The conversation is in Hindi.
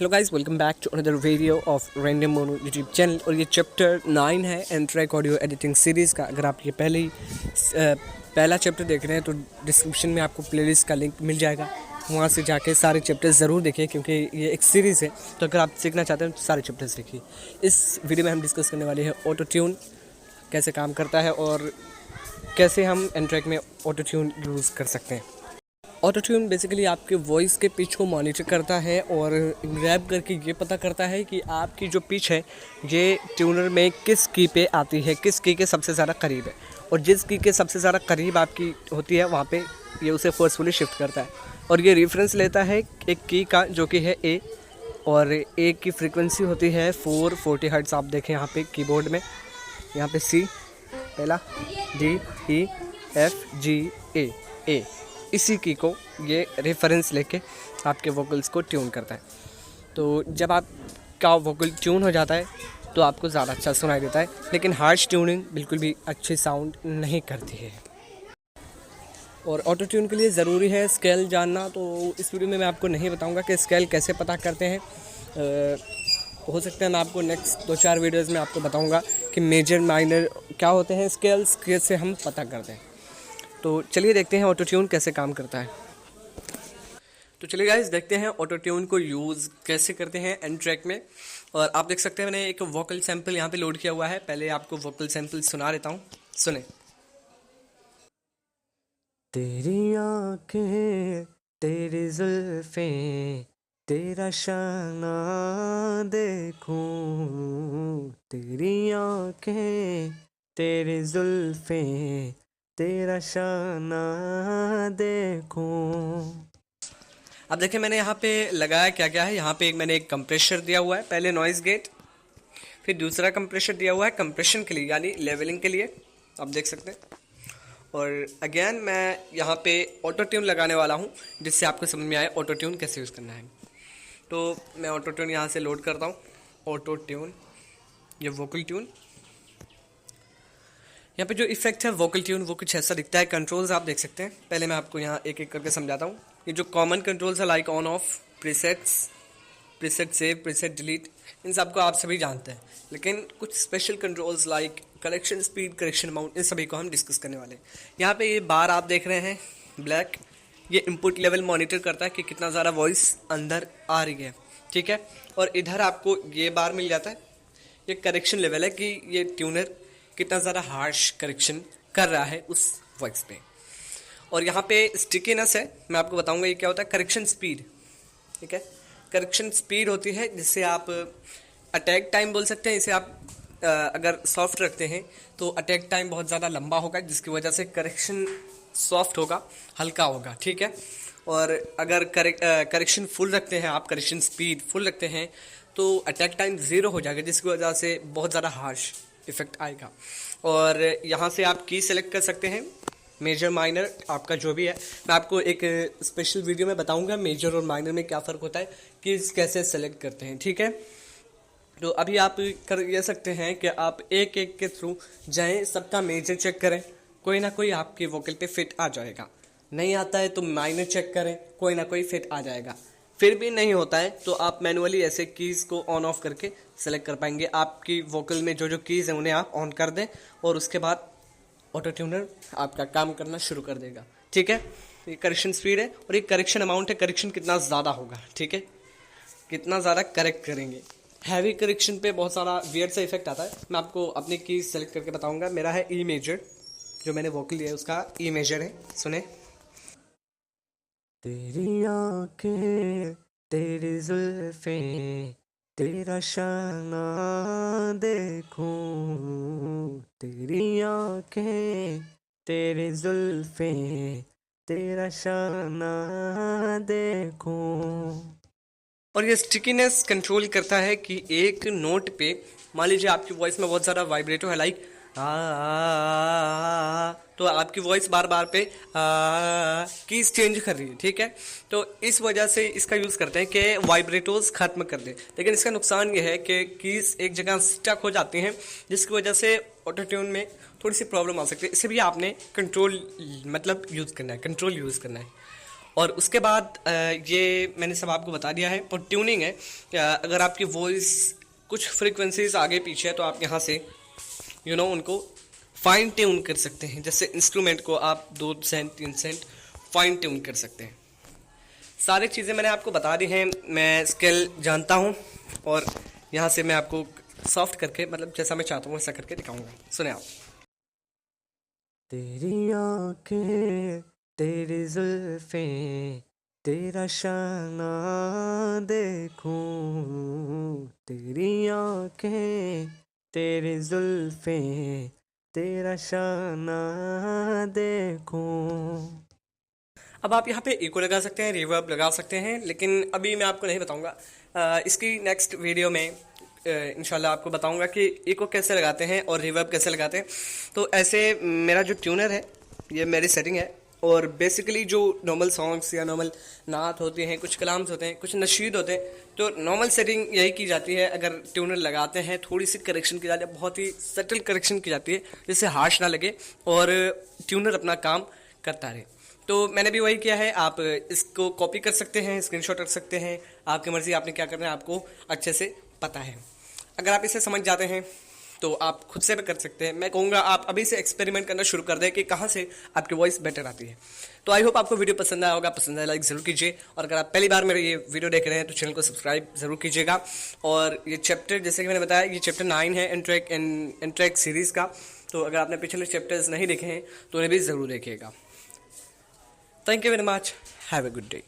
Hello guys, welcome back to another video of random mono YouTube channel. और ये चैप्टर 9 है and track audio editing series का। अगर आप ये पहला चैप्टर देख रहे हैं तो डिस्क्रिप्शन में आपको प्लेलिस्ट का लिंक मिल जाएगा, वहाँ से जाके सारे चैप्टर्स ज़रूर देखिए क्योंकि ये एक सीरीज़ है। तो अगर आप सीखना चाहते हैं तो सारे चैप्टर्स देखिए। इस वीडियो में हम डिस्कस करने वाले हैं ऑटो ट्यून कैसे काम करता है और कैसे हम एंड ट्रैक में ऑटो ट्यून यूज़ कर सकते हैं। ऑटो ट्यून बेसिकली आपके वॉइस के पिच को मॉनिटर करता है और ग्रैब करके ये पता करता है कि आपकी जो पिच है ये ट्यूनर में किस की पे आती है, किस की के सबसे ज़्यादा करीब है, और जिस की के सबसे ज़्यादा करीब आपकी होती है वहाँ पे ये उसे फोर्सफुली शिफ्ट करता है। और ये रेफरेंस लेता है एक की का जो कि है ए, और ए की फ्रीक्वेंसी होती है 440 हर्ट्ज़। आप देखें यहाँ पे कीबोर्ड में, यहाँ पे सी पहला, डी, ई, एफ, जी, ए, इसी की को ये रेफरेंस लेके आपके वोकल्स को ट्यून करता है। तो जब आपका वोकल ट्यून हो जाता है तो आपको ज़्यादा अच्छा सुनाई देता है, लेकिन हार्श ट्यूनिंग बिल्कुल भी अच्छी साउंड नहीं करती है। और ऑटो ट्यून के लिए ज़रूरी है स्केल जानना। तो इस वीडियो में मैं आपको नहीं बताऊंगा कि स्केल कैसे पता करते हैं। हो सकता है मैं आपको नेक्स्ट 2-4 वीडियोज़ में आपको बताऊँगा कि मेजर माइनर क्या होते हैं, स्केल्स कैसे हम पता करते हैं। तो चलिए देखते हैं ऑटो ट्यून कैसे काम करता है। तो चलिए गाइस देखते हैं ऑटो ट्यून को यूज़ कैसे करते हैं एंड ट्रैक में। और आप देख सकते हैं मैंने एक वोकल सैंपल यहाँ पे लोड किया हुआ है। पहले आपको वोकल सैंपल सुना देता हूँ, सुने। तेरी आंखें, तेरी जुल्फें, तेरा शाना देखूं, तेरी आंखें, तेरी जुल्फें, तेरा शाना देखूं। अब देखिए मैंने यहाँ पे लगाया क्या क्या है। यहाँ पे मैंने एक कंप्रेशर दिया हुआ है, पहले नॉइज़ गेट, फिर दूसरा कंप्रेशर दिया हुआ है कंप्रेशन के लिए यानी लेवलिंग के लिए, आप देख सकते हैं। और अगेन मैं यहाँ पे ऑटो ट्यून लगाने वाला हूँ जिससे आपको समझ में आए ऑटो ट्यून कैसे यूज़ करना है। तो मैं ऑटो ट्यून यहाँ से लोड करता हूँ। ऑटो ट्यून, ये वोकल ट्यून, यहाँ पे जो इफेक्ट है वोकल ट्यून वो कुछ ऐसा दिखता है। कंट्रोल्स आप देख सकते हैं, पहले मैं आपको यहाँ एक एक करके समझाता हूँ। ये जो कॉमन कंट्रोल्स है like on off, presets, preset save, preset delete, इन सबको आप सभी जानते हैं। लेकिन कुछ special controls like correction speed, correction amount, इन सभी को हम डिस्कस करने वाले हैं। यहाँ पे ये बार आप देख रहे हैं ब्लैक, ये इनपुट लेवल मॉनिटर करता है कि कितना ज़्यादा वॉइस अंदर आ रही है, ठीक है। और इधर आपको ये बार मिल जाता है, ये करेक्शन लेवल है कि ये ट्यूनर कितना ज़्यादा हार्श करेक्शन कर रहा है उस वॉइस पे। और यहाँ पे स्टिकीनेस है, मैं आपको बताऊंगा ये क्या होता है। करेक्शन स्पीड, ठीक है, करेक्शन स्पीड होती है जिससे आप अटैक टाइम बोल सकते हैं। इसे आप अगर सॉफ्ट रखते हैं तो अटैक टाइम बहुत ज़्यादा लंबा होगा जिसकी वजह से करेक्शन सॉफ्ट होगा, हल्का होगा, ठीक है। और अगर करेक्शन फुल रखते हैं आप, करेक्शन स्पीड फुल रखते हैं तो अटैक टाइम 0 हो जाएगा जिसकी वजह से बहुत ज़्यादा हार्श इफेक्ट आएगा। और यहाँ से आप की सेलेक्ट कर सकते हैं, मेजर माइनर आपका जो भी है। मैं आपको एक स्पेशल वीडियो में बताऊंगा मेजर और माइनर में क्या फ़र्क होता है, कीज कैसे सेलेक्ट करते हैं, ठीक है। तो अभी आप कर ये सकते हैं कि आप एक एक के थ्रू जाएं, सबका मेजर चेक करें, कोई ना कोई आपके वोकल पे फिट आ जाएगा। नहीं आता है तो माइनर चेक करें, कोई ना कोई फिट आ जाएगा। फिर भी नहीं होता है तो आप मैनुअली ऐसे कीज़ को ऑन ऑफ करके सेलेक्ट कर पाएंगे। आपकी वोकल में जो जो कीज़ हैं उन्हें आप ऑन कर दें और उसके बाद ऑटो ट्यूनर आपका काम करना शुरू कर देगा, ठीक है। ये करेक्शन स्पीड है और ये करेक्शन अमाउंट है, करेक्शन कितना ज़्यादा होगा, ठीक है, कितना ज़्यादा करेक्ट करेंगे। हैवी करेक्शन पे बहुत सारा वियर्ड सा इफेक्ट आता है। मैं आपको अपनी की सेलेक्ट करके बताऊंगा। मेरा है ई मेजर, जो मैंने वोकल लिया है उसका ई मेजर है, सुने। तेरी आंखें, तेरी जुल्फें, तेरा शाना देखूं, तेरी आंखें, तेरी जुल्फें, तेरा शाना देखूं। और ये स्टिकीनेस कंट्रोल करता है कि एक नोट पे, मान लीजिए आपकी वॉइस में बहुत ज़्यादा वाइब्रेटो है लाइक तो आपकी वॉइस बार बार पे कीज चेंज कर रही है, ठीक है। तो इस वजह से इसका यूज़ करते हैं कि वाइब्रेटोज खत्म कर दे। लेकिन इसका नुकसान ये है कि कीज एक जगह स्टक हो जाती हैं जिसकी वजह से ऑटो ट्यून में थोड़ी सी प्रॉब्लम आ सकती है। इसे भी आपने कंट्रोल मतलब यूज़ करना है, कंट्रोल यूज़ करना है। और उसके बाद ये मैंने सब आपको बता दिया है। और ट्यूनिंग है, अगर आपकी वॉइस कुछ फ्रीक्वेंसीज आगे पीछे है तो आप यहाँ से उनको फाइन ट्यून कर सकते हैं। जैसे इंस्ट्रूमेंट को आप 2 सेंट 3 सेंट फाइन ट्यून कर सकते हैं। सारी चीज़ें मैंने आपको बता दी हैं, मैं स्केल जानता हूँ और यहाँ से मैं आपको सॉफ्ट करके, मतलब जैसा मैं चाहता हूँ वैसा करके दिखाऊंगा। सुने आप। तेरी आँखें, तेरी जुल्फें, तेरा शाना देखूं, तेरी आँखें, तेरी जुल्फें, तेरा शाना देखूं। अब आप यहाँ पे इको लगा सकते हैं, रिवर्ब लगा सकते हैं, लेकिन अभी मैं आपको नहीं बताऊंगा। इसकी नेक्स्ट वीडियो में इंशाल्लाह आपको बताऊंगा कि इको कैसे लगाते हैं और रिवर्ब कैसे लगाते हैं। तो ऐसे मेरा जो ट्यूनर है, ये मेरी सेटिंग है। और बेसिकली जो नॉर्मल सॉन्ग्स या नॉर्मल नात होते हैं, कुछ कलाम्स होते हैं, कुछ नशीद होते हैं, तो नॉर्मल सेटिंग यही की जाती है। अगर ट्यूनर लगाते हैं थोड़ी सी करेक्शन की जाती है, बहुत ही सटल करेक्शन की जाती है जिससे हार्श ना लगे और ट्यूनर अपना काम करता रहे। तो मैंने भी वही किया है। आप इसको कॉपी कर सकते हैं, स्क्रीनशॉट रख सकते हैं, आपकी मर्जी, आपने क्या करना है आपको अच्छे से पता है। अगर आप इसे समझ जाते हैं तो आप खुद से भी कर सकते हैं। मैं कहूँगा आप अभी से एक्सपेरिमेंट करना शुरू कर दें कि कहाँ से आपकी वॉइस बेटर आती है। तो आई होप आपको वीडियो पसंद आया होगा। पसंद आया लाइक ज़रूर कीजिए, और अगर आप पहली बार मेरे ये वीडियो देख रहे हैं तो चैनल को सब्सक्राइब ज़रूर कीजिएगा। और ये चैप्टर, जैसे कि मैंने बताया, ये चैप्टर 9 है एनट्रैक सीरीज़ का। तो अगर आपने पिछले चैप्टर्स नहीं देखे हैं तो उन्हें भी ज़रूर देखिएगा। Thank you very much. Have a good day.